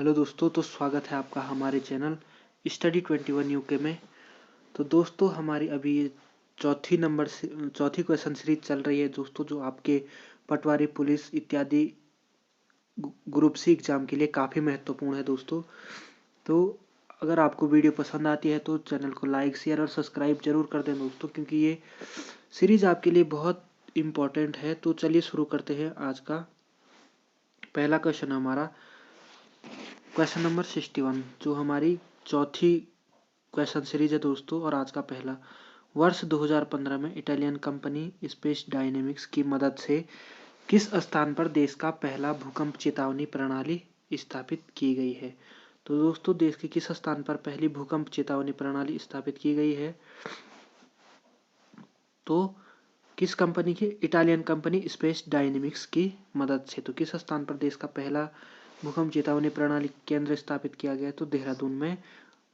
Hello दोस्तों, तो स्वागत है आपका हमारे चैनल स्टडी 21 यूके में। तो दोस्तों हमारी अभी ये चौथी क्वेश्चन सीरीज चल रही है दोस्तों, जो आपके पटवारी, पुलिस इत्यादि ग्रुप सी एग्जाम के लिए काफ़ी महत्वपूर्ण है दोस्तों। तो अगर आपको वीडियो पसंद आती है तो चैनल को लाइक, शेयर और सब्सक्राइब जरूर कर दें दोस्तों, क्योंकि ये सीरीज आपके लिए बहुत इम्पोर्टेंट है। तो चलिए शुरू करते हैं। आज का पहला क्वेश्चन हमारा क्वेश्चन नंबर 61, जो हमारी चौथी क्वेश्चन सीरीज है दोस्तों, और आज का पहला। वर्ष 2015 में इटालियन कंपनी स्पेस डायनेमिक्स की मदद से किस स्थान पर देश का पहला भूकंप चेतावनी प्रणाली स्थापित की गई है? तो दोस्तों देश के किस स्थान पर पहली भूकंप चेतावनी प्रणाली स्थापित की गई है? तो किस कंपनी की? इटालियन कंपनी स्पेस डायनेमिक्स की मदद से। तो किस स्थान पर देश का पहला भूकंप चेतावनी प्रणाली केंद्र स्थापित किया गया? तो देहरादून में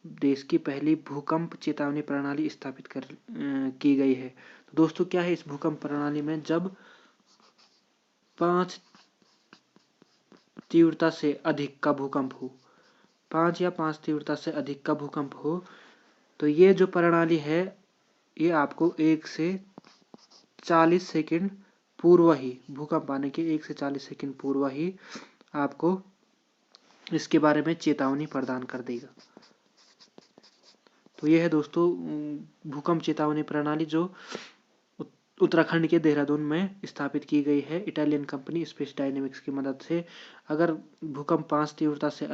देश की पहली भूकंप चेतावनी प्रणाली स्थापित की गई है। तो दोस्तों क्या है इस भूकंप प्रणाली में? जब 5 तीव्रता से अधिक का भूकंप हो, 5 या 5 तीव्रता से अधिक का भूकंप हो, तो ये जो प्रणाली है ये आपको 1 से 40 सेकंड पूर्व ही, भूकंप आने के 1 से 40 सेकंड पूर्व ही आपको इसके बारे में चेतावनी प्रदान कर देगा। तो ये है दोस्तों भूकंप चेतावनी प्रणाली, जो उत्तराखंड के देहरादून में स्थापित की गई है इटालियन कंपनी स्पेस डायनेमिक्स की मदद से। अगर भूकंप 5 तीव्रता से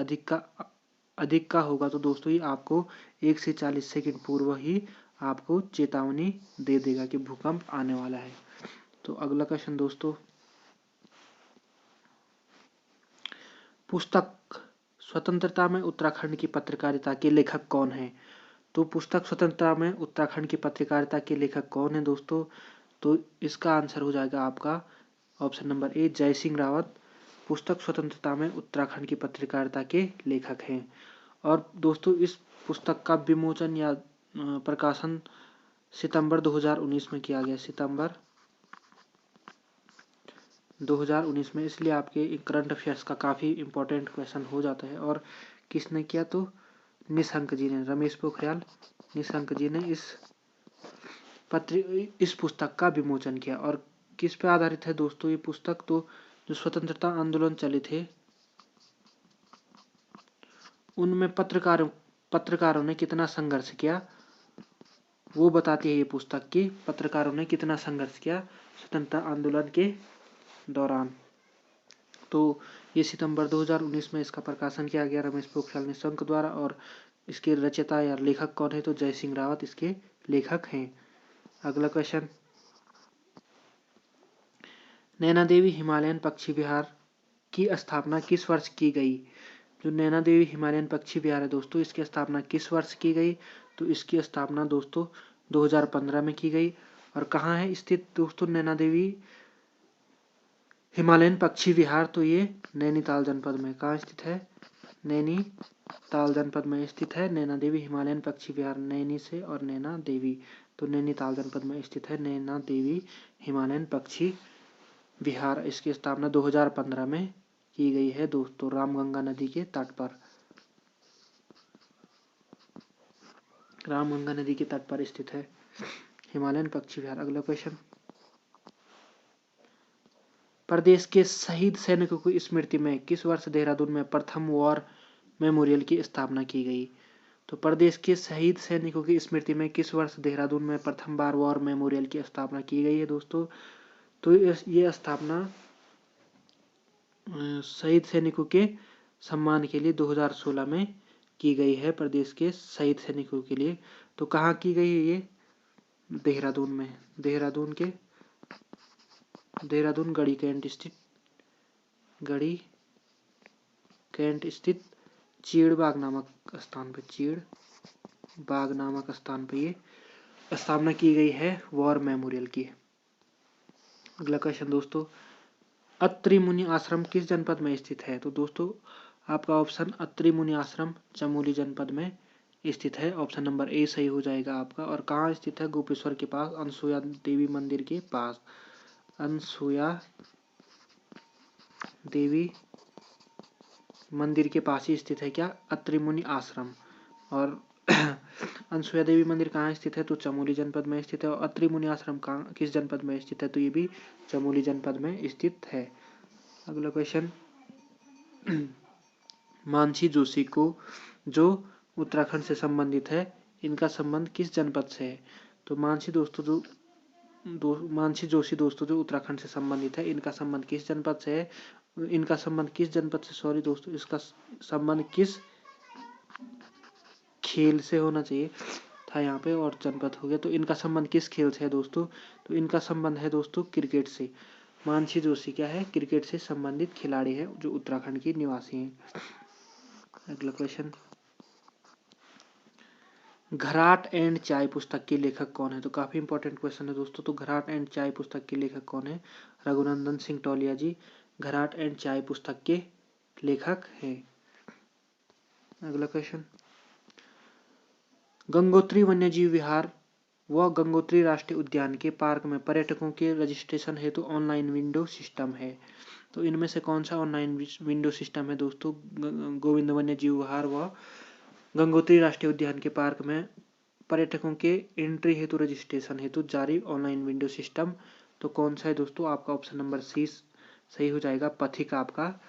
अधिक का होगा तो दोस्तों ये आपको 1 से 40 सेकंड पूर्व ही आपको चेतावनी दे देगा कि भूकंप आने वाला है। तो अगला क्वेश्चन दोस्तों, पुस्तक स्वतंत्रता में उत्तराखंड की पत्रकारिता के लेखक कौन है? तो पुस्तक स्वतंत्रता में उत्तराखंड की पत्रकारिता के लेखक कौन है दोस्तों? तो इसका आंसर हो जाएगा आपका ऑप्शन नंबर ए, जय सिंह रावत पुस्तक स्वतंत्रता में उत्तराखंड की पत्रकारिता के लेखक हैं। और दोस्तों इस पुस्तक का विमोचन या प्रकाशन सितंबर 2019 में किया गया, सितंबर 2019 में। इसलिए आपके करंट अफेयर्स का काफ़ी इम्पोर्टेंट क्वेश्चन हो जाता है। और किसने किया? तो निशंक जी ने, रमेश पोखरियाल निशंक जी ने इस पुस्तक का विमोचन किया। और किस पे आधारित है दोस्तों ये पुस्तक? तो जो स्वतंत्रता आंदोलन चले थे उनमें पत्रकारों ने कितना संघर्ष किया, वो बताती है ये पुस्तक कि पत्रकारों ने कितना संघर्ष किया स्वतंत्रता आंदोलन के दौरान। तो ये सितंबर 2019 में इसका प्रकाशन किया गया रमेश पोखरियाल निशंक द्वारा। और इसके रचयिता या लेखक कौन है? तो जय सिंह रावत इसके लेखक हैं। अगला क्वेश्चन, नैना देवी हिमालयन पक्षी विहार की स्थापना किस वर्ष की गई? जो नैना देवी हिमालयन पक्षी विहार है दोस्तों, इसकी स्थापना किस वर्ष की गई? तो इसकी स्थापना दोस्तों 2015 में की गई। और कहाँ है स्थित दोस्तों नैना देवी हिमालयन पक्षी विहार? तो ये नैनीताल जनपद में। कहाँ स्थित है? नैनीताल जनपद में स्थित है नैना देवी हिमालयन पक्षी विहार। नैनी से और नैना देवी, तो नैनीताल जनपद में स्थित है नैना देवी हिमालयन पक्षी विहार। इसकी स्थापना 2015 में की गई है दोस्तों, रामगंगा नदी के तट पर। रामगंगा नदी के तट पर स्थित है हिमालयन पक्षी विहार। अगला क्वेश्चन, प्रदेश के शहीद सैनिकों की स्मृति में किस वर्ष देहरादून में प्रथम वॉर मेमोरियल की स्थापना की गई? तो प्रदेश के शहीद सैनिकों की स्मृति में किस वर्ष देहरादून में प्रथम बार वॉर मेमोरियल की स्थापना की गई है दोस्तों? तो ये स्थापना शहीद सैनिकों के सम्मान के लिए 2016 में की गई है, प्रदेश के शहीद सैनिकों के लिए। तो कहाँ की गई है ये? देहरादून में। देहरादून गढ़ी कैंट स्थित चीड़बाग नामक स्थान पर ये स्थापना की गई है वॉर मेमोरियल की। अगला क्वेश्चन दोस्तों, अत्रि मुनि आश्रम किस जनपद में स्थित है? तो दोस्तों आपका ऑप्शन अत्रि मुनि आश्रम चमोली जनपद में स्थित है। ऑप्शन नंबर ए सही हो जाएगा आपका। और कहाँ स्थित है? गोपेश्वर के पास, अनसुया देवी मंदिर के पास। अनसुया देवी मंदिर के पास ही स्थित है क्या? अत्रि मुनि आश्रम। और अनसुया देवी मंदिर कहाँ स्थित है? तो चमोली जनपद में स्थित है। और अत्रि मुनि आश्रम कहाँ, किस जनपद में स्थित है? तो ये भी चमोली जनपद में स्थित है। अगला क्वेश्चन, मानसी जोशी को जो उत्तराखंड से संबंधित है, इनका संबंध किस जनपद से है? तो मानसी जोशी दोस्तों जो उत्तराखंड से संबंधित है, इनका संबंध किस जनपद से है? इनका संबंध किस जनपद से, सॉरी दोस्तों, इसका संबंध किस खेल से होना चाहिए था यहाँ पे, और जनपद हो गया। तो इनका संबंध किस खेल से है दोस्तों? तो इनका संबंध है दोस्तों क्रिकेट से। मानसी जोशी क्या है? क्रिकेट से संबंधित खिलाड़ी है जो उत्तराखंड की निवासी हैं। अगला क्वेश्चन, घराट एंड चाय पुस्तक के लेखक कौन है? तो काफी इंपॉर्टेंट क्वेश्चन है दोस्तों। तो घराट एंड चाय पुस्तक के लेखक कौन है? रघुनंदन सिंह टोलिया जी घराट एंड चाय पुस्तक के लेखक हैं। अगला क्वेश्चन, गंगोत्री वन्यजीव विहार व गंगोत्री राष्ट्रीय उद्यान के पार्क में पर्यटकों के रजिस्ट्रेशन हेतु ऑनलाइन विंडो सिस्टम है। तो इनमें से कौन सा ऑनलाइन विंडो सिस्टम है दोस्तों? गोविंद वन्यजीव विहार व गंगोत्री राष्ट्रीय उद्यान के पार्क में पर्यटकों के एंट्री हेतु रजिस्ट्रेशन हेतु जारी ऑनलाइन विंडो सिस्टम। तो कौन सा है दोस्तों? आपका ऑप्शन नंबर सी सही हो जाएगा, पथिक आपका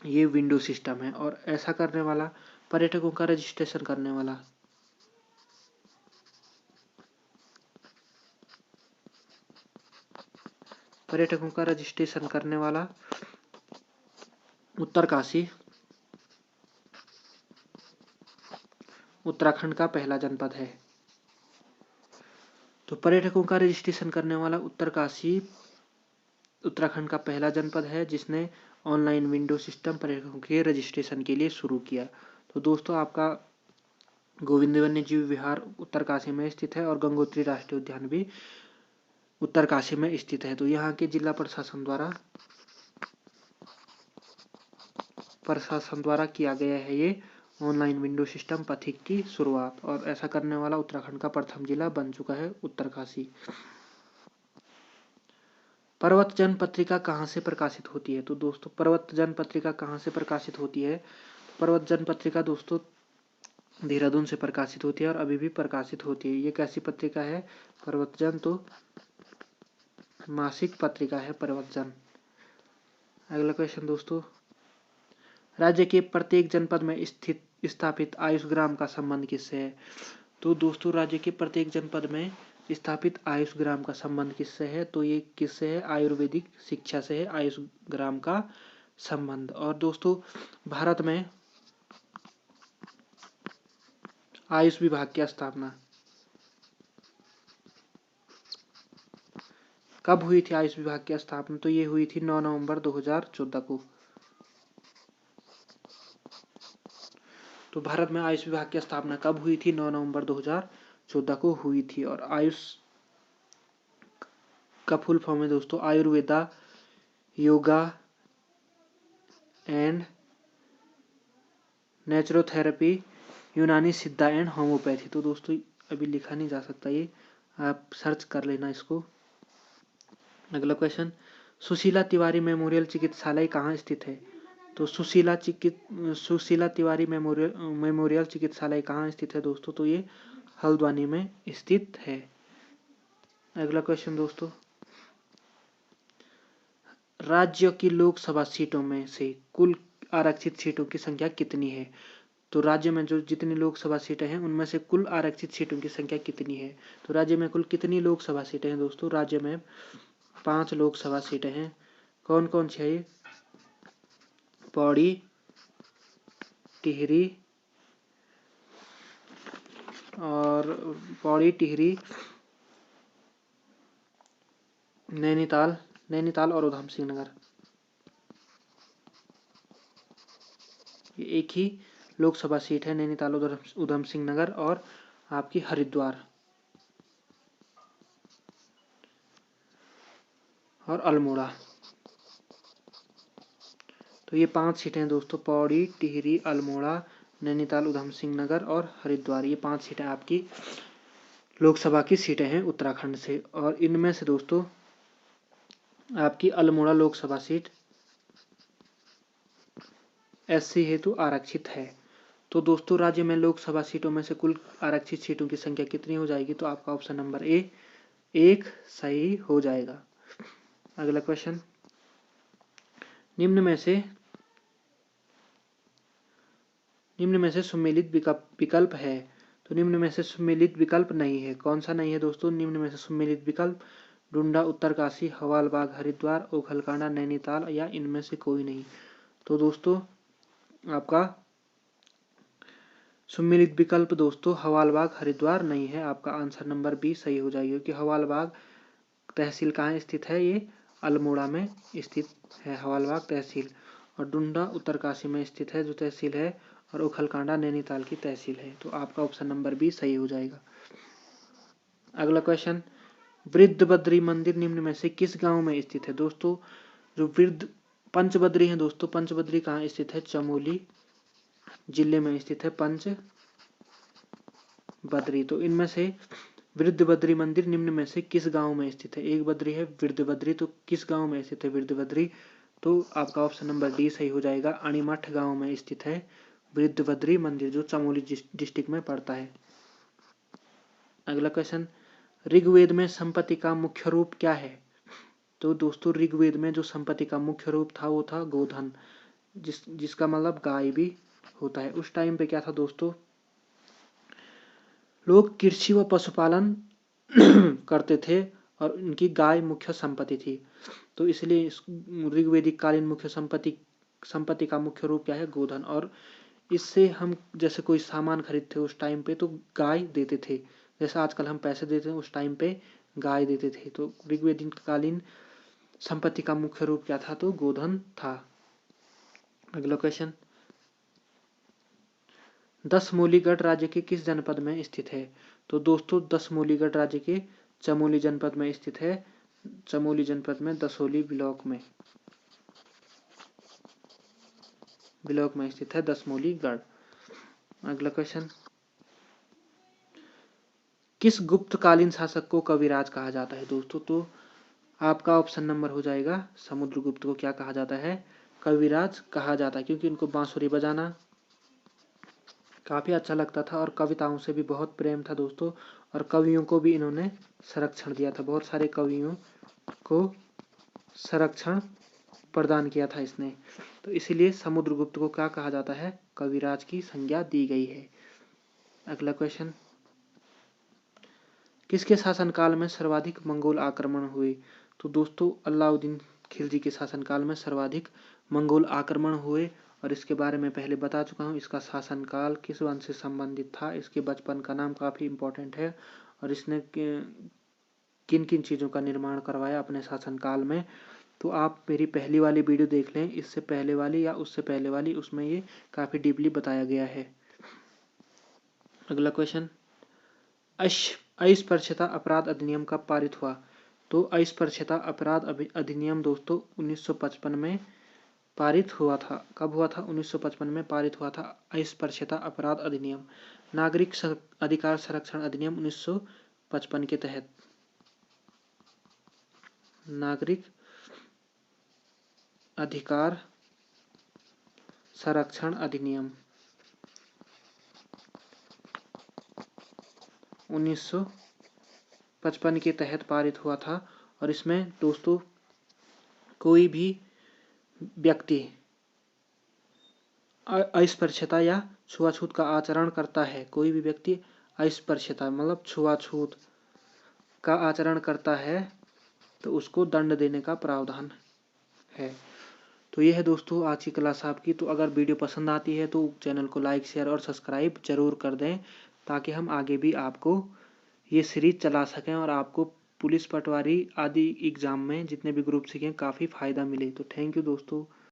ये विंडो सिस्टम है। और ऐसा करने वाला, पर्यटकों का रजिस्ट्रेशन करने वाला, पर्यटकों का रजिस्ट्रेशन करने वाला उत्तरकाशी उत्तराखंड का पहला जनपद है। तो पर्यटकों का रजिस्ट्रेशन करने वाला उत्तरकाशी उत्तराखंड का पहला जनपद है जिसने ऑनलाइन विंडो सिस्टम पर्यटकों के रजिस्ट्रेशन के लिए शुरू किया। तो दोस्तों आपका गोविंद वन्यजीव विहार उत्तरकाशी में स्थित है और गंगोत्री राष्ट्रीय उद्यान भी उत्तरकाशी में स्थित है। तो यहाँ के जिला प्रशासन द्वारा किया गया है ये ऑनलाइन विंडो सिस्टम पथिक की शुरुआत। और ऐसा करने वाला उत्तराखंड का प्रथम जिला बन चुका है उत्तरकाशी। पर्वत जन पत्रिका कहाँ से प्रकाशित होती है? तो दोस्तों पर्वत जन पत्रिका कहाँ से प्रकाशित होती है? पर्वत जन पत्रिका दोस्तों देहरादून से प्रकाशित होती है और अभी भी प्रकाशित होती है। ये कैसी पत्रिका है? पर्वत जन तो मासिक पत्रिका है पर्वत जन। अगला क्वेश्चन दोस्तों, राज्य के प्रत्येक जनपद में स्थापित आयुष ग्राम का संबंध किससे है? तो दोस्तों राज्य के प्रत्येक जनपद में स्थापित आयुष ग्राम का संबंध किससे है? तो ये किससे है? आयुर्वेदिक शिक्षा से है आयुष ग्राम का संबंध। और दोस्तों भारत में आयुष विभाग की स्थापना कब हुई थी? आयुष विभाग की स्थापना तो ये हुई थी 9 नवंबर 2014 को। तो भारत में आयुष विभाग की स्थापना कब हुई थी? 9 नवंबर 2014 को हुई थी। और आयुष का फुल फॉर्म है दोस्तों आयुर्वेदा, योगा एंड नेचुरोथेरेपी, यूनानी सिद्धा एंड होम्योपैथी। तो दोस्तों अभी लिखा नहीं जा सकता, ये आप सर्च कर लेना इसको। अगला क्वेश्चन, सुशीला तिवारी मेमोरियल चिकित्सालय कहाँ स्थित है? तो सुशीला तिवारी मेमोरियल चिकित्सालय कहाँ स्थित है दोस्तों? तो ये हल्द्वानी में स्थित है। अगला क्वेश्चन दोस्तों, राज्य की लोकसभा सीटों में से कुल आरक्षित सीटों की संख्या कितनी है? तो राज्य में जो जितनी लोकसभा सीटें हैं उनमें से कुल आरक्षित सीटों की संख्या कितनी है? तो राज्य में कुल कितनी लोकसभा सीटें हैं दोस्तों? राज्य में 5 लोकसभा सीटें हैं। कौन कौन सी है? पौड़ी, टिहरी नैनीताल और उधम सिंह नगर। ये एक ही लोकसभा सीट है, नैनीताल उधम सिंह नगर और आपकी हरिद्वार और अल्मोड़ा। तो ये 5 सीटें हैं दोस्तों, पौड़ी, टिहरी, अल्मोड़ा, नैनीताल उधम सिंह नगर और हरिद्वार। ये 5 सीटें आपकी लोकसभा की सीटें हैं उत्तराखंड से। और इनमें से दोस्तों आपकी अल्मोड़ा लोकसभा सीट SC हेतु आरक्षित है। तो दोस्तों राज्य में लोकसभा सीटों में से कुल आरक्षित सीटों की संख्या कितनी हो जाएगी? तो आपका ऑप्शन नंबर ए 1 सही हो जाएगा। अगला क्वेश्चन, निम्न में से सम्मिलित विकल्प है। तो निम्न में से सम्मिलित विकल्प नहीं है। कौन सा नहीं है दोस्तों? निम्न में से सम्मिलित विकल्प डुंडा, उत्तरकाशी, हवालबाग, हरिद्वार, ओखलकांडा, नैनीताल या इनमें से कोई नहीं। तो दोस्तों आपका सम्मिलित विकल्प दोस्तों हवालबाग, हरिद्वार नहीं है। आपका आंसर नंबर बी सही हो जाएगा, क्योंकि हवालबाग तहसील कहाँ स्थित है? ये अल्मोड़ा में स्थित है हवालबाग तहसील। और डुंडा उत्तरकाशी में स्थित है जो तहसील है, और ओखलकांडा नैनीताल की तहसील है। तो आपका ऑप्शन नंबर बी सही हो जाएगा। अगला क्वेश्चन, वृद्ध बद्री मंदिर निम्न में से किस गांव में स्थित है? दोस्तों जो वृद्ध पंचबद्री है दोस्तों, पंचबद्री कहाँ स्थित है? चमोली जिले में स्थित है पंचबद्री। तो इनमें से वृद्ध बद्री मंदिर निम्न में से किस गांव में स्थित है? एक बद्री है वृद्ध बद्री, तो किस गांव में स्थित है वृद्ध बद्री? तो आपका ऑप्शन नंबर डी सही हो जाएगा। अणिमठ गांव में स्थित है वृद्ध बद्री मंदिर, जो चमोली डिस्ट्रिक्ट में पड़ता है। अगला क्वेश्चन, ऋग्वेद में संपत्ति का मुख्य रूप क्या है? तो दोस्तों ऋग्वेद में जो संपत्ति का मुख्य रूप था वो था गोधन, जिसका मतलब गाय भी होता है। उस टाइम पे क्या था दोस्तों, लोग कृषि व पशुपालन करते थे और उनकी गाय मुख्य संपत्ति थी। तो इसलिए ऋग्वेदिक कालीन मुख्य संपत्ति का मुख्य रूप क्या है? गोधन। और इससे हम जैसे कोई सामान खरीदते उस टाइम पे तो गाय देते थे, जैसे आजकल हम पैसे देते हैं उस टाइम पे गाय देते थे। तो ऋग्वेदिक कालीन संपत्ति का मुख्य रूप क्या था? तो गोधन था। अगला क्वेश्चन, दशमूलीगढ़ राज्य के किस जनपद में स्थित है? तो दोस्तों दशमूलीगढ़ राज्य के चमोली जनपद में स्थित है। चमोली जनपद में दसोली ब्लॉक में स्थित है दशमूलीगढ़। अगला क्वेश्चन, किस गुप्तकालीन शासक को कविराज कहा जाता है? दोस्तों तो आपका ऑप्शन नंबर हो जाएगा समुद्रगुप्त को क्या कहा जाता है? कविराज कहा जाता है, क्योंकि इनको बांसुरी बजाना काफी अच्छा लगता था और कविताओं से भी बहुत प्रेम था दोस्तों। और कवियों को भी इन्होंने संरक्षण दिया था, बहुत सारे कवियों को संरक्षण प्रदान किया था इसने। तो इसीलिए समुद्रगुप्त को क्या कहा जाता है? कविराज की संज्ञा दी गई है। अगला क्वेश्चन, किसके शासनकाल में सर्वाधिक मंगोल आक्रमण हुए? तो दोस्तों अलाउद्दीन खिलजी के शासनकाल में सर्वाधिक मंगोल आक्रमण हुए, और इसके बारे में पहले बता चुका हूँ। इसका शासनकाल किस वंश से संबंधित था, इसके बचपन का नाम काफी इंपॉर्टेंट है, और इसने किन किन चीजों का निर्माण करवाया अपने शासनकाल में। तो आप मेरी पहली वाली वीडियो देख लें, इससे पहले वाली या उससे पहले वाली, उसमें ये काफी डीपली बताया गया है। अगला क्वेश्चन, अस्पृश्यता अपराध अधिनियम कब पारित हुआ? तो अस्पृश्यता अपराध अधिनियम दोस्तों 1955 में पारित हुआ था। कब हुआ था? 1955 में पारित हुआ था अस्पृश्यता अपराध अधिनियम। नागरिक अधिकार संरक्षण अधिनियम 1955 के तहत नागरिक अधिकार संरक्षण अधिनियम 1955 के तहत पारित हुआ था। और इसमें दोस्तों कोई भी व्यक्ति अस्पृश्यता या छुआछूत का आचरण करता है, कोई भी व्यक्ति अस्पृश्यता मतलब छुआछूत का आचरण करता है तो उसको दंड देने का प्रावधान है। तो यह है दोस्तों आज की क्लास आपकी। तो अगर वीडियो पसंद आती है तो चैनल को लाइक शेयर और सब्सक्राइब जरूर कर दें, ताकि हम आगे भी आपको ये सीरीज चला सकें और आपको पुलिस पटवारी आदि एग्जाम में जितने भी ग्रुप सीखें काफ़ी फायदा मिले। तो थैंक यू दोस्तों।